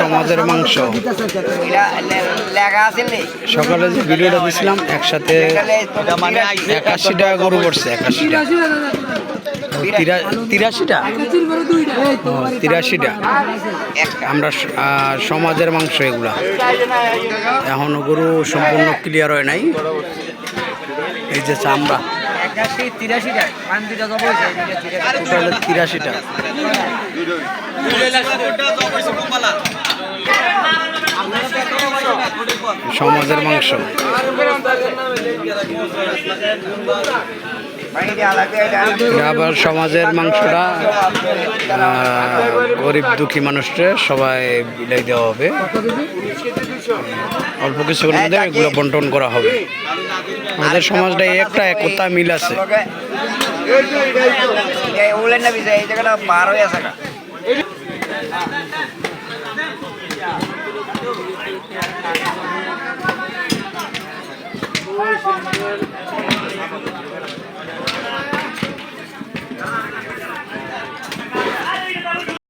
সমাজের মাংস সকালে যে ভিডিওটা দিছিলাম একসাথে 81 টাকা গরু পড়ছে 81টা 83টা 83টা আমরা সমাজের মাংস এগুলা এখনো গরু সম্পূর্ণ ক্লিয়ার হয় নাই এই যে চামড়া 83টা 83টা সমাজের মাংস আবার সমাজের মাংসটা গরিব দুঃখী মানুষকে সবাই বিলাই দেওয়া হবে অল্প কিছুক্ষণ মধ্যে এগুলো বন্টন করা হবে আমাদের সমাজটা একটা একতা মিল আছে